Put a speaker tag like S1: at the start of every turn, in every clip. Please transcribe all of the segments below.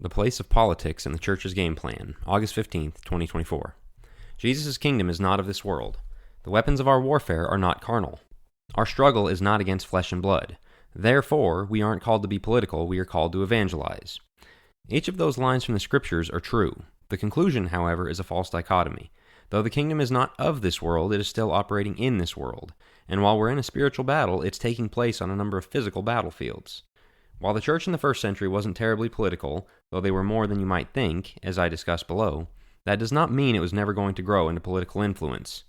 S1: The Place of Politics in the Church's Game Plan, August 15th, 2024. Jesus' kingdom is not of this world. The weapons of our warfare are not carnal. Our struggle is not against flesh and blood. Therefore, we aren't called to be political, we are called to evangelize. Each of those lines from the Scriptures are true. The conclusion, however, is a false dichotomy. Though the kingdom is not of this world, it is still operating in this world. And while we're in a spiritual battle, it's taking place on a number of physical battlefields. While the church in the first century wasn't terribly political, though they were more than you might think, as I discussed below, that does not mean it was never going to grow into political influence.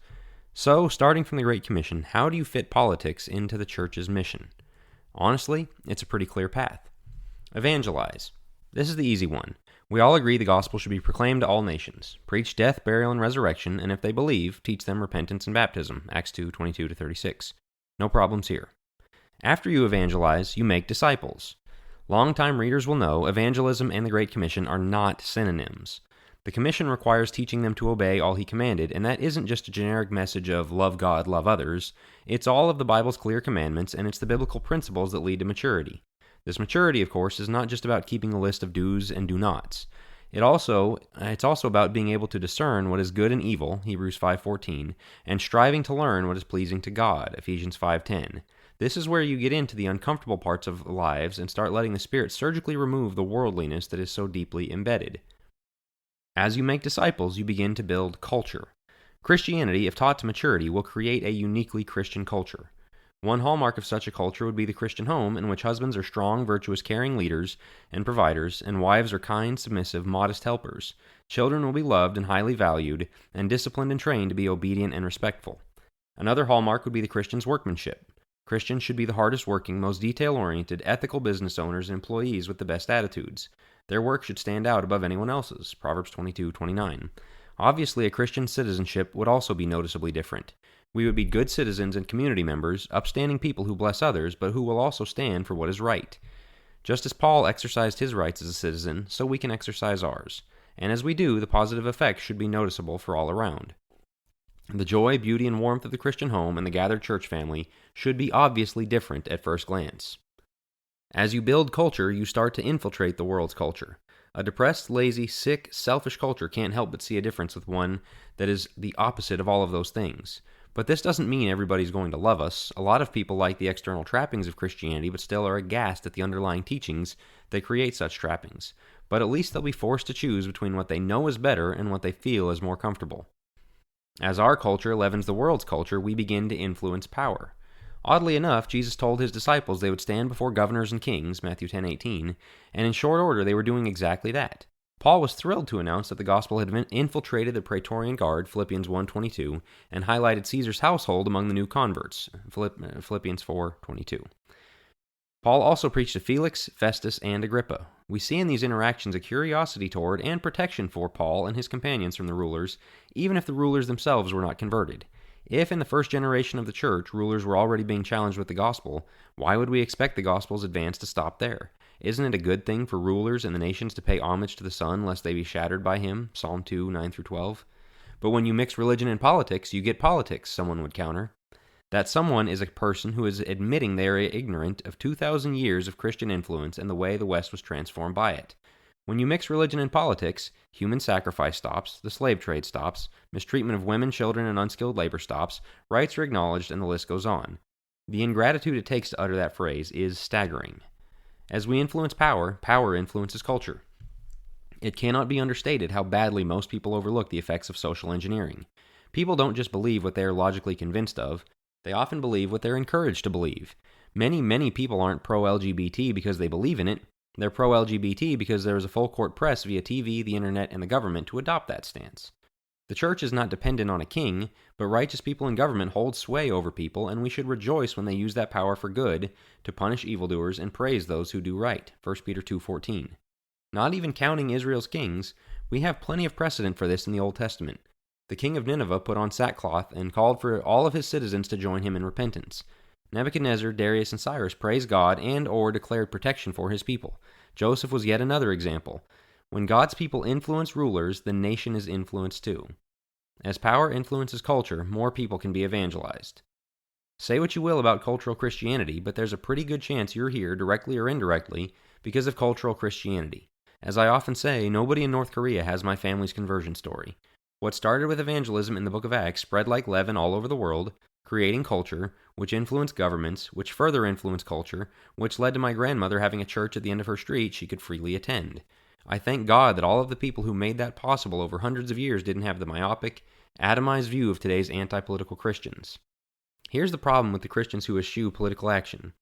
S1: So, starting from the Great Commission, how do you fit politics into the church's mission? Honestly, it's a pretty clear path. Evangelize. This is the easy one. We all agree the gospel should be proclaimed to all nations. Preach death, burial, and resurrection, and if they believe, teach them repentance and baptism, Acts 2:22-36. No problems here. After you evangelize, you make disciples. Longtime readers will know evangelism and the Great Commission are not synonyms. The Commission requires teaching them to obey all He commanded, and that isn't just a generic message of love God, love others. It's all of the Bible's clear commandments, and it's the biblical principles that lead to maturity. This maturity, of course, is not just about keeping a list of do's and do-nots. It's also about being able to discern what is good and evil, Hebrews 5:14, and striving to learn what is pleasing to God, Ephesians 5:10. This is where you get into the uncomfortable parts of lives and start letting the Spirit surgically remove the worldliness that is so deeply embedded. As you make disciples, you begin to build culture. Christianity, if taught to maturity, will create a uniquely Christian culture. One hallmark of such a culture would be the Christian home, in which husbands are strong, virtuous, caring leaders and providers, and wives are kind, submissive, modest helpers. Children will be loved and highly valued, and disciplined and trained to be obedient and respectful. Another hallmark would be the Christian's workmanship. Christians should be the hardest working, most detail-oriented, ethical business owners and employees with the best attitudes. Their work should stand out above anyone else's, Proverbs 22:29. Obviously, a Christian citizenship would also be noticeably different. We would be good citizens and community members, upstanding people who bless others, but who will also stand for what is right. Just as Paul exercised his rights as a citizen, so we can exercise ours. And as we do, the positive effects should be noticeable for all around. The joy, beauty, and warmth of the Christian home and the gathered church family should be obviously different at first glance. As you build culture, you start to infiltrate the world's culture. A depressed, lazy, sick, selfish culture can't help but see a difference with one that is the opposite of all of those things. But this doesn't mean everybody's going to love us. A lot of people like the external trappings of Christianity, but still are aghast at the underlying teachings that create such trappings. But at least they'll be forced to choose between what they know is better and what they feel is more comfortable. As our culture leavens the world's culture, we begin to influence power. Oddly enough, Jesus told his disciples they would stand before governors and kings, Matthew 10:18, and in short order they were doing exactly that. Paul was thrilled to announce that the gospel had infiltrated the Praetorian Guard, Philippians 1:22, and highlighted Caesar's household among the new converts, Philippians 4:22. Paul also preached to Felix, Festus, and Agrippa. We see in these interactions a curiosity toward and protection for Paul and his companions from the rulers, even if the rulers themselves were not converted. If in the first generation of the church rulers were already being challenged with the gospel, why would we expect the gospel's advance to stop there? Isn't it a good thing for rulers and the nations to pay homage to the Son, lest they be shattered by him? Psalm 2:9-12. But when you mix religion and politics, you get politics, someone would counter. That someone is a person who is admitting they are ignorant of 2,000 years of Christian influence and the way the West was transformed by it. When you mix religion and politics, human sacrifice stops, the slave trade stops, mistreatment of women, children, and unskilled labor stops, rights are acknowledged, and the list goes on. The ingratitude it takes to utter that phrase is staggering. As we influence power, power influences culture. It cannot be understated how badly most people overlook the effects of social engineering. People don't just believe what they are logically convinced of, they often believe what they're encouraged to believe. Many people aren't pro-LGBT because they believe in it. They're pro-LGBT because there is a full-court press via TV, the internet, and the government to adopt that stance. The church is not dependent on a king, but righteous people in government hold sway over people, and we should rejoice when they use that power for good, to punish evildoers and praise those who do right, 1 Peter 2:14. Not even counting Israel's kings, we have plenty of precedent for this in the Old Testament. The king of Nineveh put on sackcloth and called for all of his citizens to join him in repentance. Nebuchadnezzar, Darius, and Cyrus praised God and/or declared protection for his people. Joseph was yet another example. When God's people influence rulers, the nation is influenced too. As power influences culture, more people can be evangelized. Say what you will about cultural Christianity, but there's a pretty good chance you're here, directly or indirectly, because of cultural Christianity. As I often say, nobody in North Korea has my family's conversion story. What started with evangelism in the book of Acts spread like leaven all over the world, creating culture, which influenced governments, which further influenced culture, which led to my grandmother having a church at the end of her street she could freely attend. I thank God that all of the people who made that possible over hundreds of years didn't have the myopic, atomized view of today's anti-political Christians. Here's the problem with the Christians who eschew political action.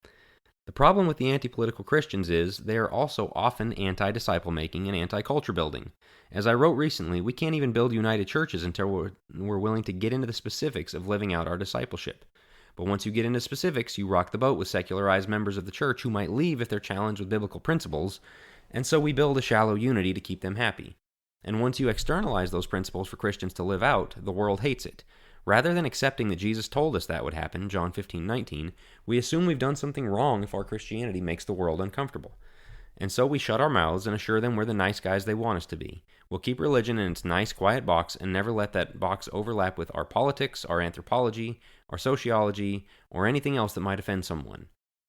S1: The problem with the anti-political Christians is they are also often anti-disciple making and anti-culture building. As I wrote recently, we can't even build united churches until we're willing to get into the specifics of living out our discipleship. But once you get into specifics, you rock the boat with secularized members of the church who might leave if they're challenged with biblical principles, and so we build a shallow unity to keep them happy. And once you externalize those principles for Christians to live out, the world hates it. Rather than accepting that Jesus told us that would happen, John 15:19, we assume we've done something wrong if our Christianity makes the world uncomfortable. And so we shut our mouths and assure them we're the nice guys they want us to be. We'll keep religion in its nice, quiet box and never let that box overlap with our politics, our anthropology, our sociology, or anything else that might offend someone.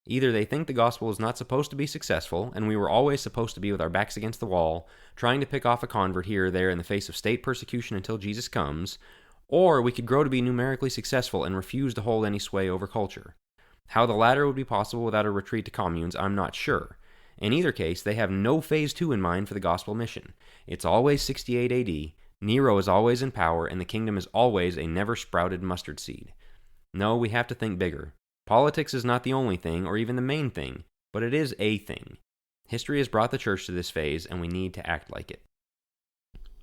S1: Either they think the gospel is not supposed to be successful, and we were always supposed to be with our backs against the wall, trying to pick off a convert here or there in the face of state persecution until Jesus comes, or we could grow to be numerically successful and refuse to hold any sway over culture. How the latter would be possible without a retreat to communes, I'm not sure. In either case, they have no phase 2 in mind for the gospel mission. It's always 68 AD, Nero is always in power, and the kingdom is always a never-sprouted mustard seed. No, we have to think bigger. Politics is not the only thing, or even the main thing, but it is a thing. History has brought the church to this phase, and we need to act like it.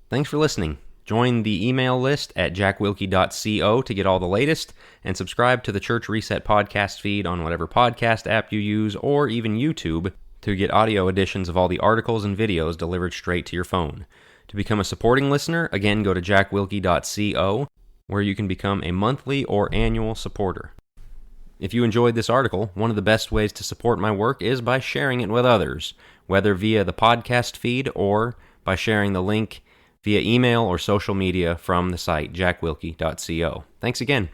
S1: Thanks for listening. Join the email list at jackwilkie.co to get all the latest, and subscribe to the Church Reset podcast feed on whatever podcast app you use, or even YouTube, to get audio editions of all the articles and videos delivered straight to your phone. To become a supporting listener, again go to jackwilkie.co, where you can become a monthly or annual supporter. If you enjoyed this article, one of the best ways to support my work is by sharing it with others, whether via the podcast feed or by sharing the link via email or social media from the site jackwilkie.co. Thanks again.